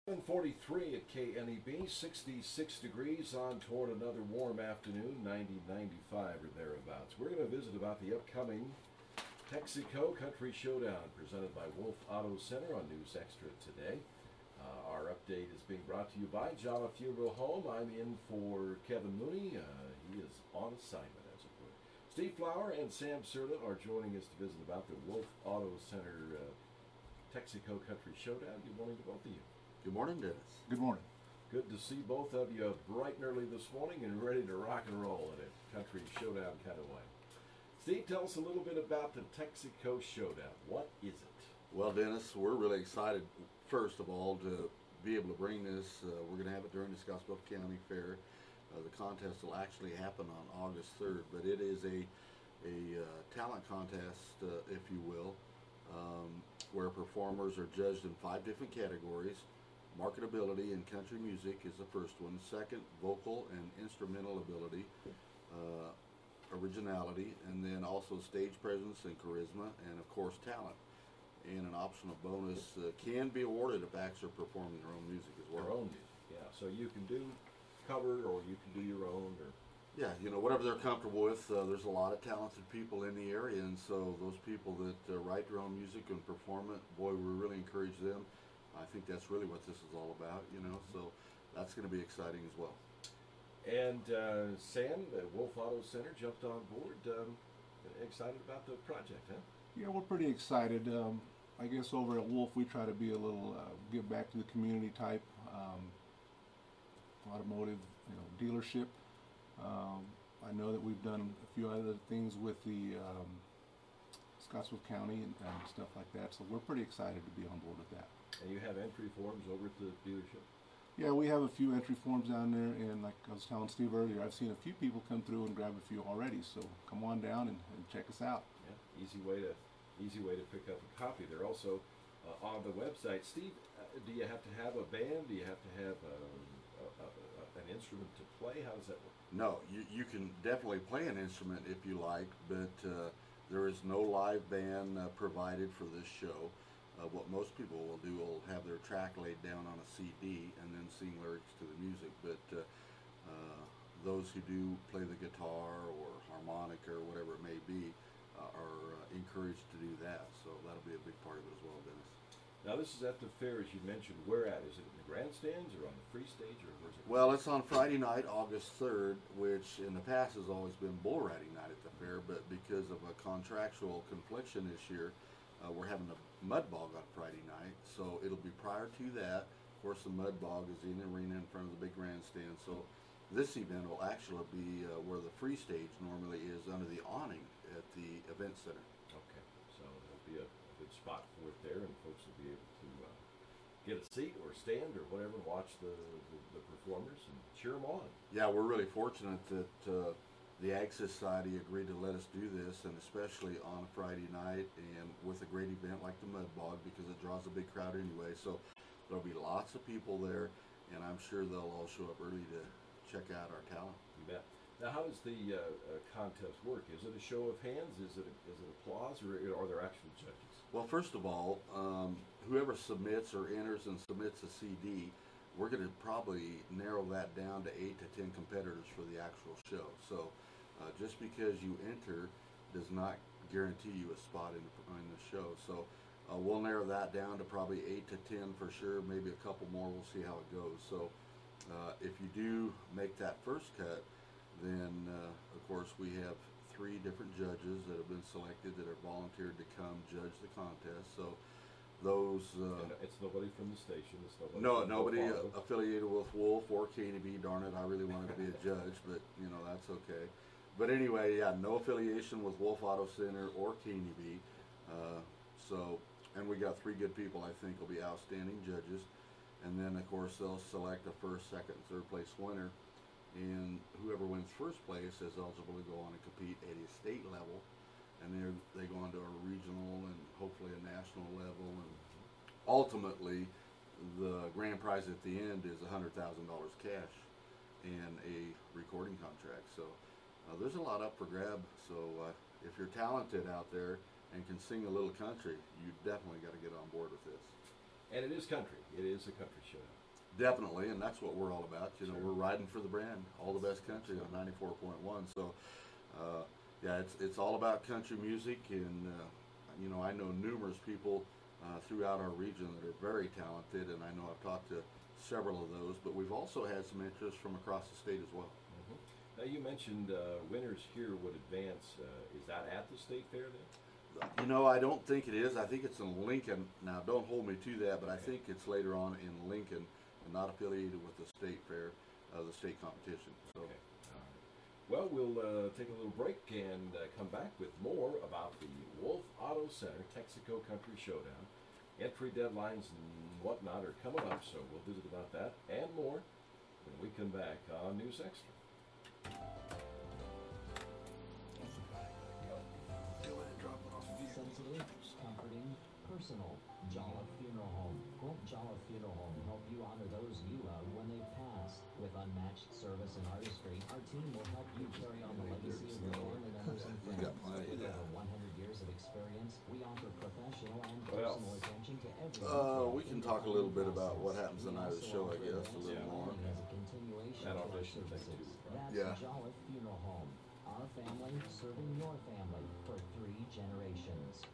7:43 at KNEB, 66 degrees on toward another warm afternoon, 90, 95 or thereabouts. We're going to visit about the upcoming Texaco Country Showdown presented by Wolf Auto Center on News Extra today. Our update is being brought to you by Java Funeral Home. I'm in for Kevin Mooney. He is on assignment, as it were. Steve Flower and Sam Serta are joining us to visit about the Wolf Auto Center Texaco Country Showdown. Good morning to both of you. Good morning, Dennis. Good morning. Good to see both of you bright and early this morning and ready to rock and roll in a country showdown kind of way. Steve, tell us a little bit about the Texaco Showdown. What is it? Well, Dennis, we're really excited, first of all, to be able to bring this. We're going to have it during the SCOTTSBLUFF County Fair. The contest will actually happen on August 3rd, but it is a talent contest, if you will, where performers are judged in 5 different categories. Marketability and country music is the first one. Second, vocal and instrumental ability, originality, and then also stage presence and charisma, and of course talent. And an optional bonus can be awarded if acts are performing their own music as well. Their own music, yeah. So you can do cover or you can do your own, or yeah, you know, whatever they're comfortable with. There's a lot of talented people in the area, and so those people that write their own music and perform it, boy, we really encourage them. I think that's really what this is all about, you know, so that's going to be exciting as well. And Sam, Wolf Auto Center jumped on board. Excited about the project, huh? Yeah, we're pretty excited. I guess over at Wolf we try to be a little give back to the community type automotive, dealership. I know that we've done a few other things with the SCOTTSBLUFF County and stuff like that, so we're pretty excited to be on board with that. And you have entry forms over at the dealership? Yeah, we have a few entry forms down there, and like I was telling Steve earlier, I've seen a few people come through and grab a few already, so come on down and check us out. Yeah, easy way to pick up a copy. They're also on the website. Steve, do you have to have a band? Do you have to have an instrument to play? How does that work? No, you can definitely play an instrument if you like, but there is no live band provided for this show. What most people will do will have their track laid down on a CD and then sing lyrics to the music, but those who do play the guitar or harmonica or whatever it may be are encouraged to do that, so that'll be a big part of it as well, Dennis. Now this is at the fair, as you mentioned. Where at? Is it in the grandstands or on the free stage, or where's it? Well, it's on Friday night, August 3rd, which in the past has always been bull riding night at the fair, but because of a contractual confliction this year, we're having a mud bog on Friday night, so it'll be prior to that. Of course, the mud bog is in the arena in front of the big grandstand, so this event will actually be where the free stage normally is, under the awning at the event center. Okay, so there'll be a good spot for it there, and folks will be able to get a seat or stand or whatever and watch the performers and cheer them on. Yeah, we're really fortunate that the Ag Society agreed to let us do this, and especially on a Friday night and with a great event like the Mud Bog, because it draws a big crowd anyway. So there'll be lots of people there, and I'm sure they'll all show up early to check out our talent. You bet. Now, how does the contest work? Is it a show of hands? Is it applause, or are there actual judges? Well, first of all, whoever submits or enters and submits a CD, we're going to probably narrow that down to 8 to 10 competitors for the actual show. So just because you enter does not guarantee you a spot in the show. So we'll narrow that down to probably 8 to 10 for sure, maybe a couple more. We'll see how it goes. So if you do make that first cut, then of course we have 3 different judges that have been selected that are volunteered to come judge the contest. So those it's nobody from the station. It's nobody affiliated with Wolf or KNEB. Darn it, I really wanted to be a judge, but that's okay. But anyway, yeah, no affiliation with Wolf Auto Center or KNEB. And we got 3 good people I think will be outstanding judges, and then of course they'll select a first, second, and third place winner, and whoever wins first place is eligible to go on and compete at a state level. And they go on to a regional and hopefully a national level, and ultimately the grand prize at the end is $100,000 cash and a recording contract. So there's a lot up for grab. So if you're talented out there and can sing a little country, you definitely got to get on board with this. And it is country. It is a country showdown. Definitely, and that's what we're all about. You know, we're riding for the brand, all the best country on 94.1. So, yeah, it's all about country music, and you know, I know numerous people throughout our region that are very talented, and I know I've talked to several of those. But we've also had some interest from across the state as well. Now you mentioned winners here would advance. Is that at the state fair then? You know, I don't think it is. I think it's in Lincoln. Now, don't hold me to that, but I think it's later on in Lincoln and not affiliated with the state fair, the state competition. So. Okay. All right. Well, we'll take a little break and come back with more about the Wolf Auto Center Texaco Country Showdown. Entry deadlines and whatnot are coming up, so we'll visit about that and more when we come back on News Extra. Sensitive, comforting, personal. Jolliffe Funeral Home. Won't Jolliffe Funeral Home help you honor those you love when they've passed? With unmatched service and artistry, our team will help you carry on the legacy of your family members and friends. With over 100 years of experience, we offer professional and personal attention to everyone. We can talk a little bit about what happens the night of the show, I guess, a little more. As a continuation That of our audition thing services. too, right? That's Jolliffe Funeral Home. Our family serving your family for 3 generations.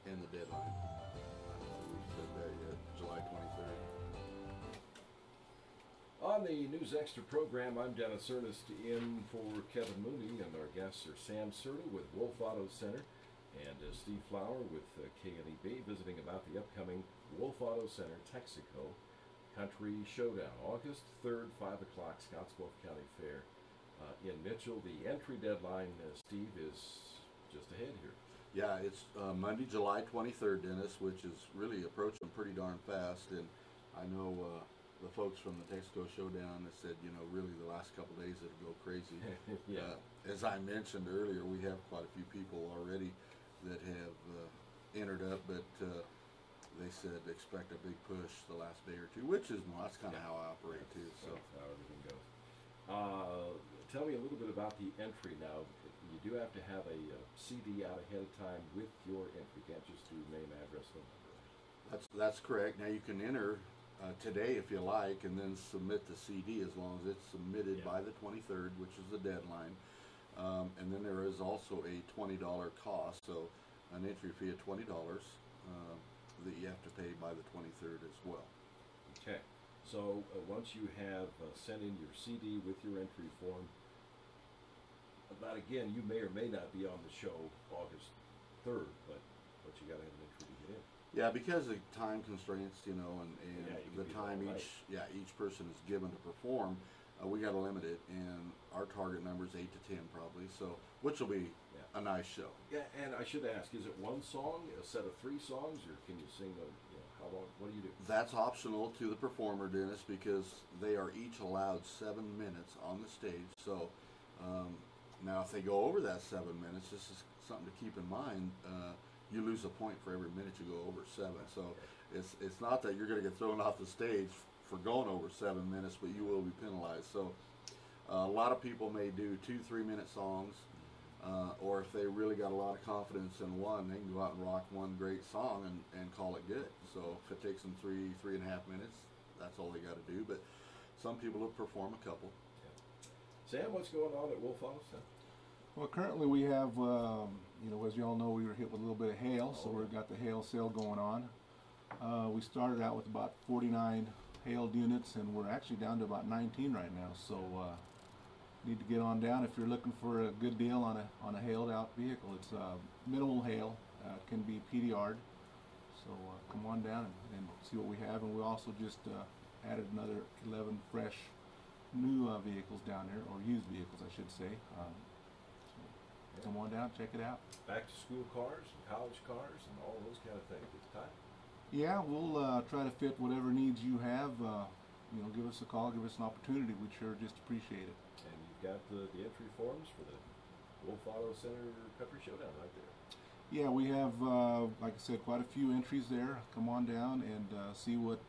And the deadline. I don't know if we said that yet, July 23rd. On the News Extra program, I'm Dennis Ernest in for Kevin Mooney, and our guests are Sam Serta with Wolf Auto Center and Steve Flower with KNEB, visiting about the upcoming Wolf Auto Center Texaco Country Showdown, August 3rd, 5 o'clock, SCOTTSBLUFF County Fair in Mitchell. The entry deadline, Steve, is just ahead here. Yeah, it's Monday, July 23rd, Dennis, which is really approaching pretty darn fast. And I know the folks from the Texaco Showdown have said, you know, really the last couple of days it'll go crazy. Yeah. As I mentioned earlier, we have quite a few people already that have entered up, but they said expect a big push the last day or two, which is that's kind of how I operate too. So that's how everything goes. Tell me a little bit about the entry now. You do have to have a CD out ahead of time with your entry. You can't just do name, address, phone number. that's correct. Now you can enter today if you like, and then submit the CD as long as it's submitted by the 23rd, which is the deadline. And then there is also a $20 cost, so an entry fee of $20 that you have to pay by the 23rd as well. Okay. So once you have sent in your CD with your entry form, but again, you may or may not be on the show August 3rd, but you got to have an entry to get in. Yeah, because of time constraints, you know, and the time each person is given to perform, we got to limit it, and our target number is 8 to 10 probably. So, which will be a nice show. Yeah, and I should ask, is it one song, a set of 3 songs, or can you sing how long? What do you do? That's optional to the performer, Dennis, because they are each allowed 7 minutes on the stage. So. Now, if they go over that 7 minutes, this is something to keep in mind. You lose a point for every minute you go over 7. So it's not that you're going to get thrown off the stage for going over 7 minutes, but you will be penalized. So a lot of people may do 2-3 minute songs, or if they really got a lot of confidence in one, they can go out and rock one great song and call it good. So if it takes them 3.5 minutes, that's all they got to do. But some people will perform a couple. Sam, what's going on at Wolf Auto Center? Well, currently we have, as you all know, we were hit with a little bit of hail, so we've got the hail sale going on. We started out with about 49 hailed units, and we're actually down to about 19 right now. So need to get on down if you're looking for a good deal on a hailed out vehicle. It's minimal hail, can be PDR'd. So come on down and see what we have, and we also just added another 11 fresh new vehicles down there, or used vehicles I should say. So come on down, check it out. Back to school cars and college cars and all those kind of things at the time. Yeah, we'll try to fit whatever needs you have. Give us a call, give us an opportunity. We'd sure just appreciate it. And you've got the entry forms for the Wolf Auto Center Country Showdown right there. Yeah, we have, like I said, quite a few entries there. Come on down and see what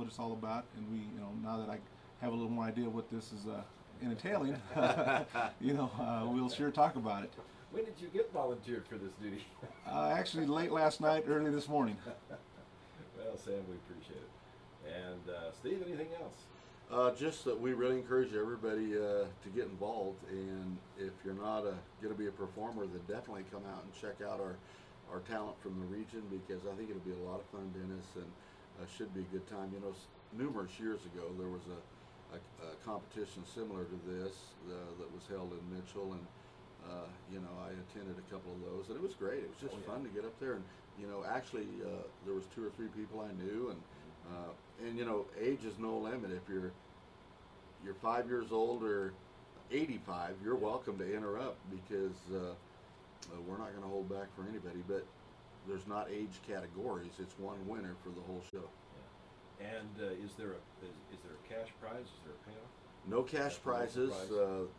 it's all about. And we, now that I have a little more idea what this is entailing, we'll sure talk about it. When did you get volunteered for this duty? Actually, late last night, early this morning. Well, Well, Sam, we appreciate it. And Steve, anything else? Just that we really encourage everybody to get involved, and if you're not going to be a performer, then definitely come out and check out our talent from the region, because I think it'll be a lot of fun, Dennis, and should be a good time. You know, numerous years ago there was a competition similar to this that was held in Mitchell, and you know, I attended a couple of those, and it was great. It was just fun to get up there, and you know, actually there was 2 or 3 people I knew, and you know, age is no limit. If you're 5 years old or 85, you're welcome to interrupt, because we're not going to hold back for anybody. But there's not age categories. It's one winner for the whole show. Yeah. And is there a cash prize? Is there a payoff? No cash prizes. Prize?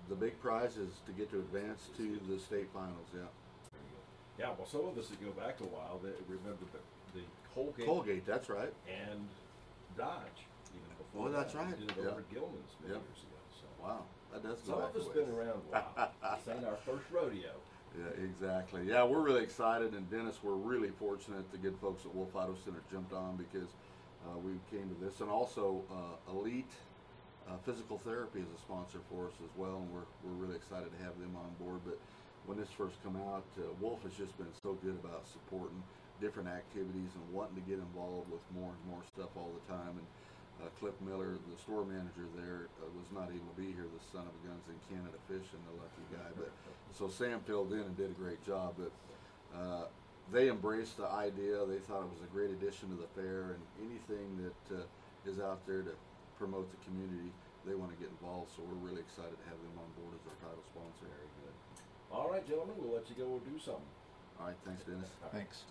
The big prize is to get to advance to the state finals. Yeah. There you go. Yeah. Well, some of us that go back a while, they remember the Colgate. Colgate. That's right. And Dodge. Even before. Oh, that's that. right. We did it over at Gilman's many years ago. So. Wow. That does Some go of back us a ways. been around a while. This ain't our first rodeo. Yeah, exactly. Yeah, we're really excited, and Dennis, we're really fortunate the good folks at Wolf Auto Center jumped on, because we came to this, and also Elite Physical Therapy is a sponsor for us as well, and we're really excited to have them on board. But when this first come out, Wolf has just been so good about supporting different activities and wanting to get involved with more and more stuff all the time. And Cliff Miller, the store manager there, was not able to be here. The son of a gun's in Canada fishing, the lucky guy. But so Sam filled in and did a great job. But they embraced the idea. They thought it was a great addition to the fair, and anything that is out there to promote the community, they want to get involved. So we're really excited to have them on board as our title sponsor. Very good. All right, gentlemen, we'll let you go and do something. All right, thanks, Dennis. Thanks.